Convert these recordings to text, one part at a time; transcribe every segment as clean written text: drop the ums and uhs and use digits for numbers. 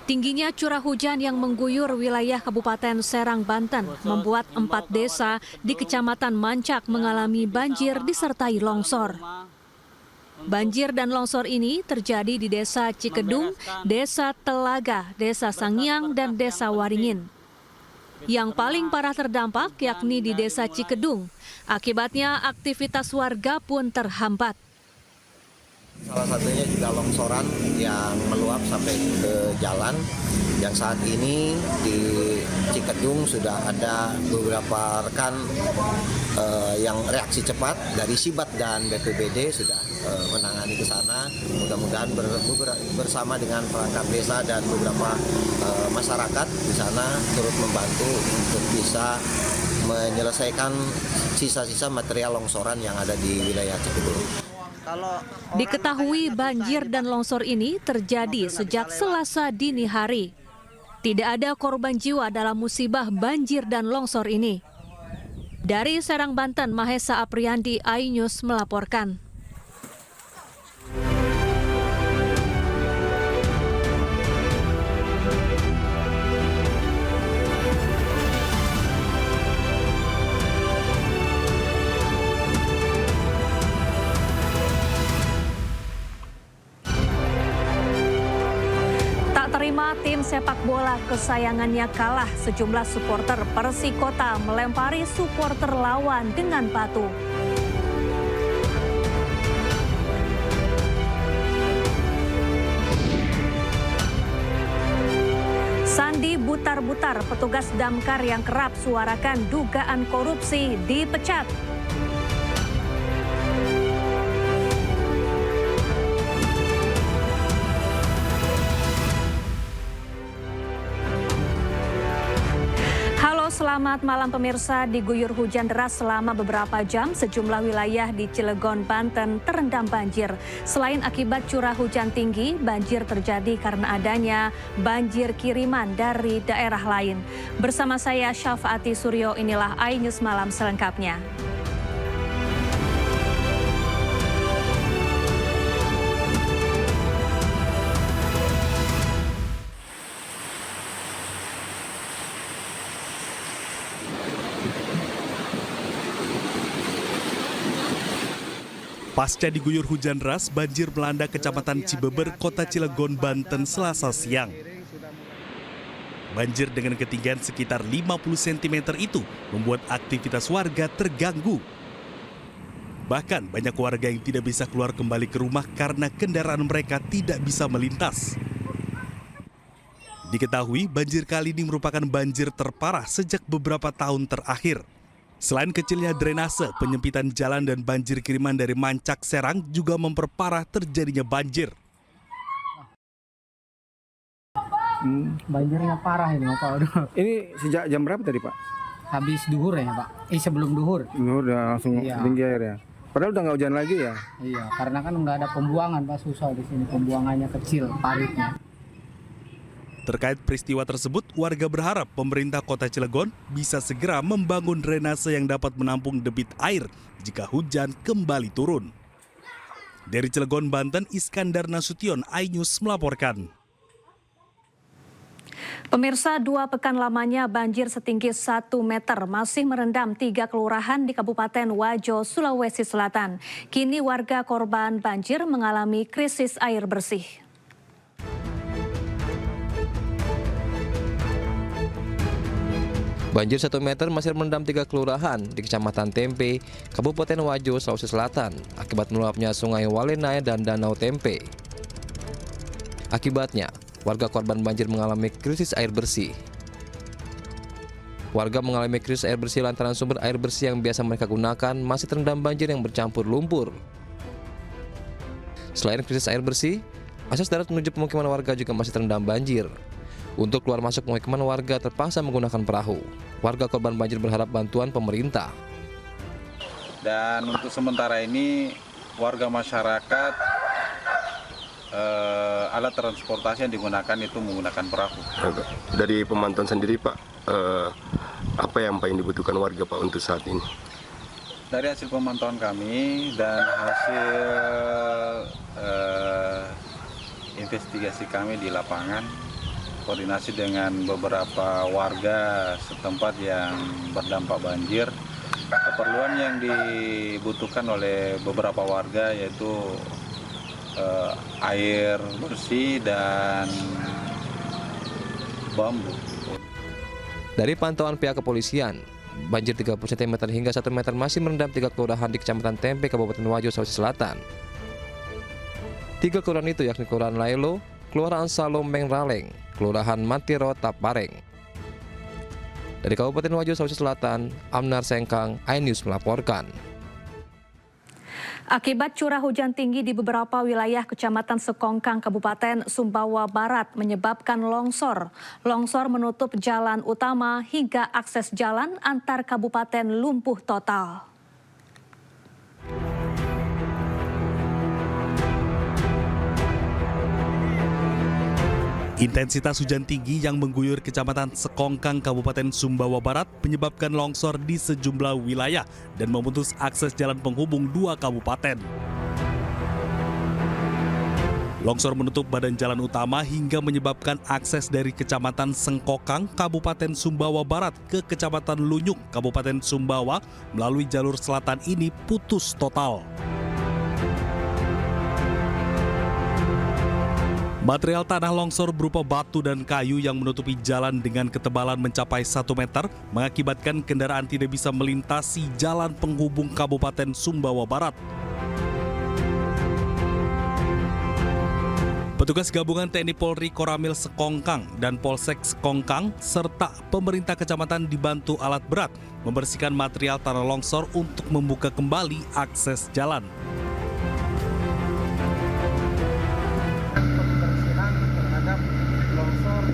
Tingginya curah hujan yang mengguyur wilayah Kabupaten Serang, Banten membuat 4 desa di Kecamatan Mancak mengalami banjir disertai longsor. Banjir dan longsor ini terjadi di Desa Cikedung, Desa Telaga, Desa Sangiang, dan Desa Waringin. Yang paling parah terdampak yakni di Desa Cikedung. Akibatnya aktivitas warga pun terhambat. Salah satunya juga longsoran yang meluap sampai ke jalan. Yang saat ini di Cikedung sudah ada beberapa rekan yang reaksi cepat dari Sibat dan BPBD sudah menangani ke sana. Mudah-mudahan bersama dengan perangkat desa dan beberapa masyarakat di sana turut membantu untuk bisa menyelesaikan sisa-sisa material longsoran yang ada di wilayah Cikedung. Diketahui banjir dan longsor ini terjadi sejak Selasa dini hari. Tidak ada korban jiwa dalam musibah banjir dan longsor ini. Dari Serang, Banten, Mahesa Apriandi, iNews melaporkan. Terima tim sepak bola kesayangannya kalah, sejumlah supporter Persikota melempari supporter lawan dengan batu. Sandi Butar-Butar, petugas damkar yang kerap suarakan dugaan korupsi, dipecat. Selamat malam pemirsa. Diguyur hujan deras selama beberapa jam, sejumlah wilayah di Cilegon, Banten terendam banjir. Selain akibat curah hujan tinggi, banjir terjadi karena adanya banjir kiriman dari daerah lain. Bersama saya Syafaati Suryo, inilah iNews Malam selengkapnya. Pasca diguyur hujan deras, banjir melanda Kecamatan Cibeber, Kota Cilegon, Banten, Selasa siang. Banjir dengan ketinggian sekitar 50 cm itu membuat aktivitas warga terganggu. Bahkan banyak warga yang tidak bisa keluar kembali ke rumah karena kendaraan mereka tidak bisa melintas. Diketahui banjir kali ini merupakan banjir terparah sejak beberapa tahun terakhir. Selain kecilnya drainase, penyempitan jalan dan banjir kiriman dari Mancak Serang juga memperparah terjadinya banjir. Banjirnya parah ini Pak. Ini sejak jam berapa tadi Pak? Habis duhur ya Pak? Sebelum duhur. Duhur udah langsung tinggi air ya? Padahal udah nggak hujan lagi ya? Iya, karena kan nggak ada pembuangan Pak, susah di sini, pembuangannya kecil, paritnya. Terkait peristiwa tersebut, warga berharap pemerintah Kota Cilegon bisa segera membangun drainase yang dapat menampung debit air jika hujan kembali turun. Dari Cilegon, Banten, Iskandar Nasution, iNews melaporkan. Pemirsa, 2 pekan lamanya banjir setinggi 1 meter masih merendam 3 kelurahan di Kabupaten Wajo, Sulawesi Selatan. Kini warga korban banjir mengalami krisis air bersih. Banjir 1 meter masih merendam 3 kelurahan di Kecamatan Tempe, Kabupaten Wajo, Sulawesi Selatan, akibat meluapnya Sungai Walenai dan Danau Tempe. Akibatnya, warga korban banjir mengalami krisis air bersih. Warga mengalami krisis air bersih lantaran sumber air bersih yang biasa mereka gunakan masih terendam banjir yang bercampur lumpur. Selain krisis air bersih, akses darat menuju pemukiman warga juga masih terendam banjir. Untuk keluar masuk pemukiman warga terpaksa menggunakan perahu. Warga korban banjir berharap bantuan pemerintah. Dan untuk sementara ini warga masyarakat alat transportasi yang digunakan itu menggunakan perahu. Dari pemantauan sendiri Pak, apa yang paling dibutuhkan warga Pak untuk saat ini? Dari hasil pemantauan kami dan hasil investigasi kami di lapangan, berkoordinasi dengan beberapa warga setempat yang berdampak banjir. Keperluan yang dibutuhkan oleh beberapa warga yaitu air bersih dan bambu. Dari pantauan pihak kepolisian, banjir 30 cm hingga 1 meter masih merendam 3 kelurahan di Kecamatan Tempe, Kabupaten Wajo, Sulawesi Selatan. 3 kelurahan itu yakni Kelurahan Lailo, Kelurahan Salomeng Raleng, Kelurahan Matiro Tapareng. Dari Kabupaten Wajo, Sulawesi Selatan, Amnar Sengkang, iNews melaporkan. Akibat curah hujan tinggi di beberapa wilayah Kecamatan Sekongkang, Kabupaten Sumbawa Barat menyebabkan longsor. Longsor menutup jalan utama hingga akses jalan antar kabupaten lumpuh total. Intensitas hujan tinggi yang mengguyur Kecamatan Sekongkang, Kabupaten Sumbawa Barat menyebabkan longsor di sejumlah wilayah dan memutus akses jalan penghubung 2 kabupaten. Longsor menutup badan jalan utama hingga menyebabkan akses dari Kecamatan Sengkokang, Kabupaten Sumbawa Barat ke Kecamatan Lunyuk, Kabupaten Sumbawa melalui jalur selatan ini putus total. Material tanah longsor berupa batu dan kayu yang menutupi jalan dengan ketebalan mencapai 1 meter mengakibatkan kendaraan tidak bisa melintasi jalan penghubung Kabupaten Sumbawa Barat. Petugas gabungan TNI Polri Koramil Sekongkang dan Polsek Sekongkang serta pemerintah kecamatan dibantu alat berat membersihkan material tanah longsor untuk membuka kembali akses jalan.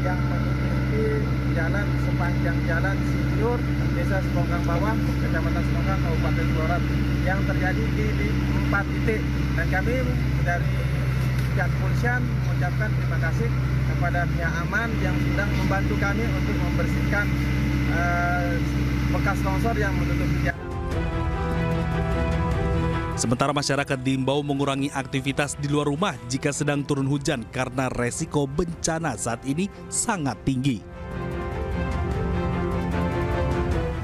Yang menutupi jalan sepanjang jalan Sinjur, Desa Sekongkang Bawah, Kecamatan Sekongkang, Kabupaten Barat yang terjadi di 4 titik. Dan kami dari pihak kepolisian mengucapkan terima kasih kepada pihak aman yang sudah membantu kami untuk membersihkan bekas longsor yang menutupi jalan. Sementara masyarakat diimbau mengurangi aktivitas di luar rumah jika sedang turun hujan karena resiko bencana saat ini sangat tinggi.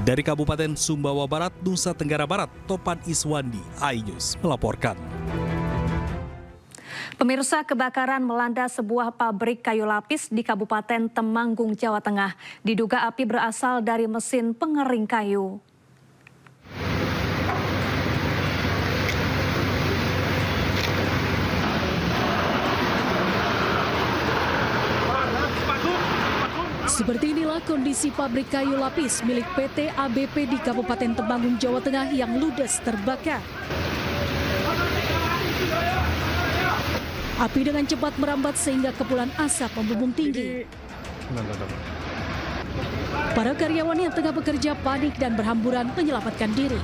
Dari Kabupaten Sumbawa Barat, Nusa Tenggara Barat, Topan Iswandi, iNews melaporkan. Pemirsa, kebakaran melanda sebuah pabrik kayu lapis di Kabupaten Temanggung, Jawa Tengah. Diduga api berasal dari mesin pengering kayu. Seperti inilah kondisi pabrik kayu lapis milik PT ABP di Kabupaten Temanggung, Jawa Tengah yang ludes terbakar. Api dengan cepat merambat sehingga kepulan asap membumbung tinggi. Para karyawan yang tengah bekerja panik dan berhamburan menyelamatkan diri.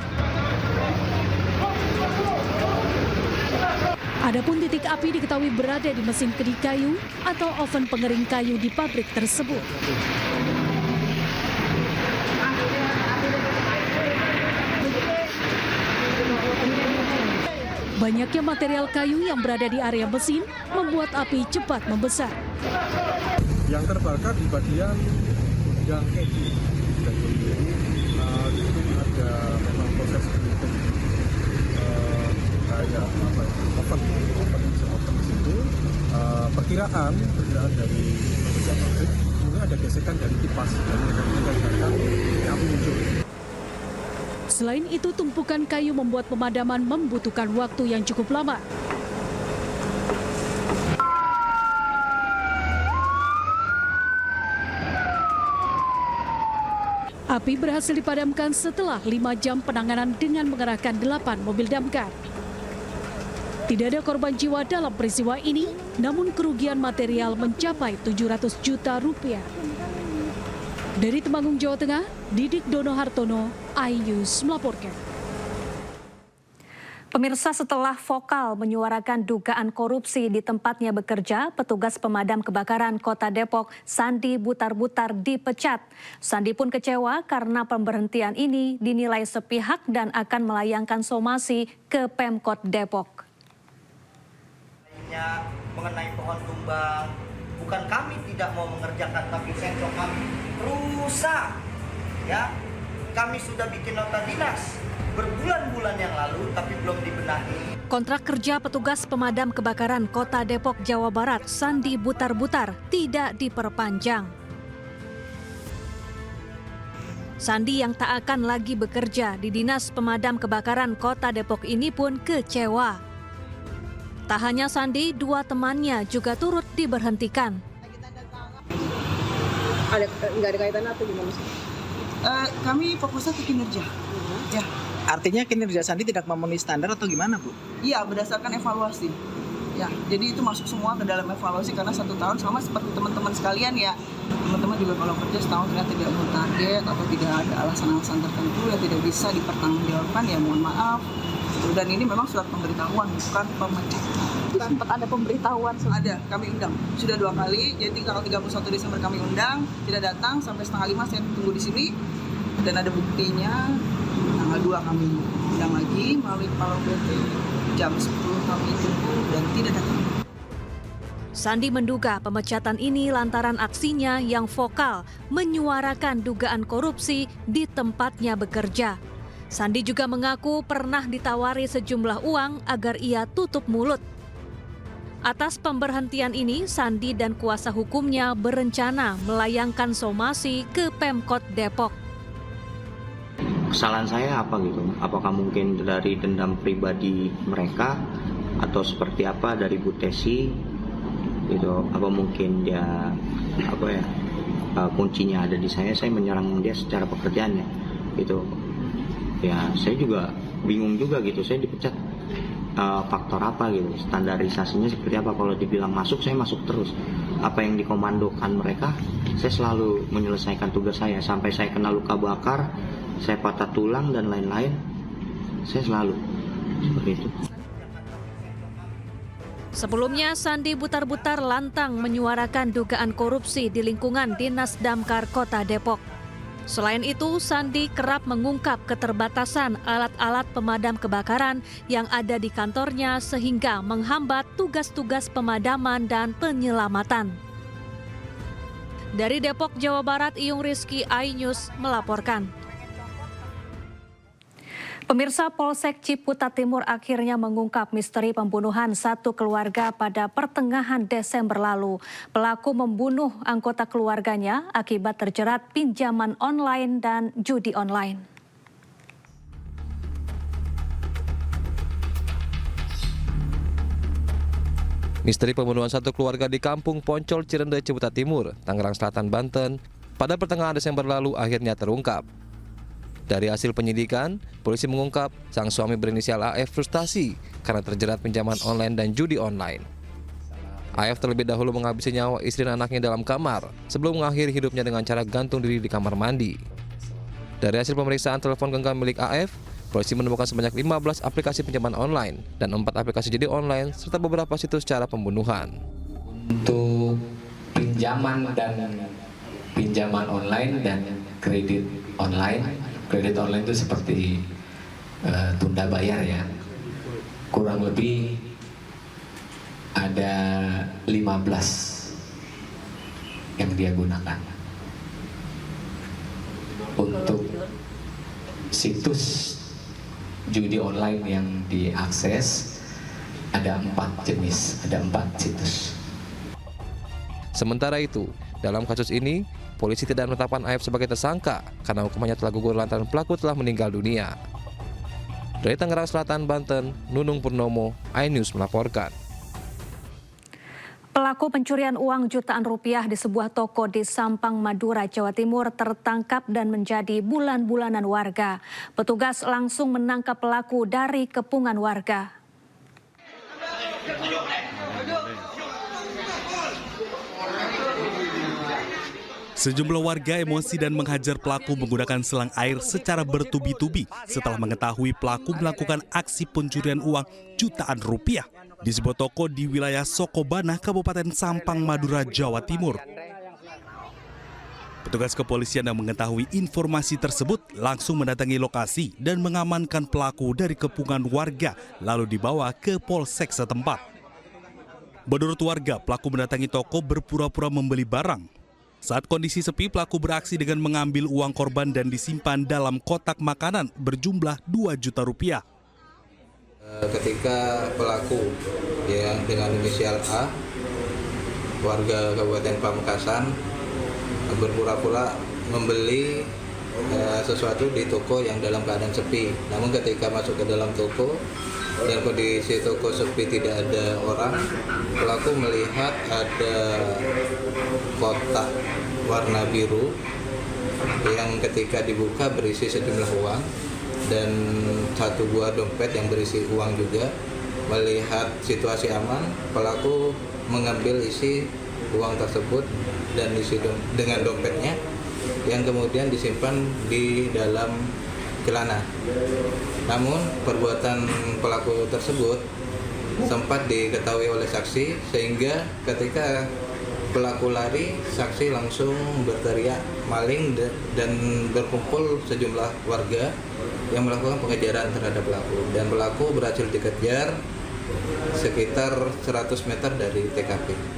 Adapun titik api diketahui berada di mesin kedik kayu atau oven pengering kayu di pabrik tersebut. Banyaknya material kayu yang berada di area mesin membuat api cepat membesar. Yang terbakar di bagian gudang keju. Itu ada memang proses untuk kayak apa ya, oven di situ. Perkiraan dari pekerja pabrik mungkin ada gesekan dari kipas dan menyebabkan api muncul. Selain itu, tumpukan kayu membuat pemadaman membutuhkan waktu yang cukup lama. Api berhasil dipadamkan setelah 5 jam penanganan dengan mengerahkan 8 mobil damkar. Tidak ada korban jiwa dalam peristiwa ini, namun kerugian material mencapai 700 juta rupiah. Dari Temanggung, Jawa Tengah, Didik Dono Hartono, iNews melaporkan. Pemirsa, setelah vokal menyuarakan dugaan korupsi di tempatnya bekerja, petugas pemadam kebakaran Kota Depok, Sandi Butar-Butar, dipecat. Sandi pun kecewa karena pemberhentian ini dinilai sepihak dan akan melayangkan somasi ke Pemkot Depok. Mengenai pohon tumbang Bukan kami tidak mau mengerjakan, tapi sensor kami rusak. Ya, kami sudah bikin nota dinas berbulan-bulan yang lalu, tapi belum dibenahi. Kontrak kerja petugas pemadam kebakaran Kota Depok, Jawa Barat, Sandi Butar-Butar, tidak diperpanjang. Sandi yang tak akan lagi bekerja di Dinas Pemadam Kebakaran Kota Depok ini pun kecewa. Tak hanya Sandi, 2 temannya juga turut diberhentikan. Nggak ada kaitannya atau gimana sih? Kami fokusnya ke kinerja. Ya. Artinya kinerja Sandi tidak memenuhi standar atau gimana, Bu? Iya, berdasarkan evaluasi. Ya, jadi itu masuk semua ke dalam evaluasi karena 1 tahun sama seperti teman-teman sekalian ya. Teman-teman juga kalau kerja setahun ternyata tidak memenuhi target atau tidak ada alasan-alasan tertentu yang tidak bisa dipertanggungjawabkan, ya mohon maaf. Dan ini memang surat pemberitahuan, bukan pemecatan. Sempat ada pemberitahuan? Ada, kami undang. Sudah 2 kali, jadi tanggal 31 Desember kami undang, tidak datang, sampai 4:30 saya tunggu di sini. Dan ada buktinya, tanggal 2 kami undang lagi melalui Kepala BT, jam 10 kami tunggu dan tidak datang. Sandi menduga pemecatan ini lantaran aksinya yang vokal menyuarakan dugaan korupsi di tempatnya bekerja. Sandi juga mengaku pernah ditawari sejumlah uang agar ia tutup mulut. Atas pemberhentian ini, Sandi dan kuasa hukumnya berencana melayangkan somasi ke Pemkot Depok. Kesalahan saya apa gitu? Apakah mungkin dari dendam pribadi mereka atau seperti apa dari Bu Tesi gitu? Apa mungkin dia kuncinya ada di saya menyerang dia secara pekerjaannya gitu. Ya saya juga bingung juga gitu, saya dipecat faktor apa gitu, standarisasinya seperti apa. Kalau dibilang masuk, saya masuk terus. Apa yang dikomandokan mereka, saya selalu menyelesaikan tugas saya. Sampai saya kena luka bakar, saya patah tulang dan lain-lain, saya selalu seperti itu. Sebelumnya, Sandi Butar-Butar lantang menyuarakan dugaan korupsi di lingkungan Dinas Damkar Kota Depok. Selain itu, Sandi kerap mengungkap keterbatasan alat-alat pemadam kebakaran yang ada di kantornya sehingga menghambat tugas-tugas pemadaman dan penyelamatan. Dari Depok, Jawa Barat, Iyung Rizky, iNews melaporkan. Pemirsa, Polsek Ciputat Timur akhirnya mengungkap misteri pembunuhan 1 keluarga pada pertengahan Desember lalu. Pelaku membunuh anggota keluarganya akibat terjerat pinjaman online dan judi online. Misteri pembunuhan 1 keluarga di Kampung Poncol, Cirende, Ciputat Timur, Tangerang Selatan, Banten, pada pertengahan Desember lalu akhirnya terungkap. Dari hasil penyidikan, polisi mengungkap sang suami berinisial AF frustasi karena terjerat pinjaman online dan judi online. AF terlebih dahulu menghabisi nyawa istri dan anaknya dalam kamar sebelum mengakhiri hidupnya dengan cara gantung diri di kamar mandi. Dari hasil pemeriksaan telepon genggam milik AF, polisi menemukan sebanyak 15 aplikasi pinjaman online dan 4 aplikasi judi online serta beberapa situs cara pembunuhan. Untuk pinjaman online dan kredit online. Kredit online itu seperti tunda bayar ya. Kurang lebih ada 15 yang dia gunakan. Untuk situs judi online yang diakses ada 4 jenis, ada 4 situs. Sementara itu, dalam kasus ini, polisi tidak menetapkan AF sebagai tersangka karena hukumannya telah gugur lantaran pelaku telah meninggal dunia. Dari Tangerang Selatan, Banten, Nunung Purnomo, iNews melaporkan. Pelaku pencurian uang jutaan rupiah di sebuah toko di Sampang, Madura, Jawa Timur tertangkap dan menjadi bulan-bulanan warga. Petugas langsung menangkap pelaku dari kepungan warga. Sejumlah warga emosi dan menghajar pelaku menggunakan selang air secara bertubi-tubi setelah mengetahui pelaku melakukan aksi pencurian uang jutaan rupiah di sebuah toko di wilayah Sokobana, Kabupaten Sampang, Madura, Jawa Timur. Petugas kepolisian yang mengetahui informasi tersebut langsung mendatangi lokasi dan mengamankan pelaku dari kepungan warga lalu dibawa ke polsek setempat. Menurut warga, pelaku mendatangi toko berpura-pura membeli barang. Saat kondisi sepi, pelaku beraksi dengan mengambil uang korban dan disimpan dalam kotak makanan berjumlah 2 juta rupiah. Ketika pelaku yang dengan inisial A, warga Kabupaten Pamekasan, berpura-pura membeli sesuatu di toko yang dalam keadaan sepi. Namun ketika masuk ke dalam toko dan kondisi toko sepi, tidak ada orang, pelaku melihat ada kotak warna biru yang ketika dibuka berisi sejumlah uang dan 1 buah dompet yang berisi uang juga. Melihat situasi aman, pelaku mengambil isi uang tersebut dan isi dengan dompetnya yang kemudian disimpan di dalam celana. Namun perbuatan pelaku tersebut sempat diketahui oleh saksi, sehingga ketika pelaku lari, saksi langsung berteriak maling dan berkumpul sejumlah warga yang melakukan pengejaran terhadap pelaku, dan pelaku berhasil dikejar sekitar 100 meter dari TKP.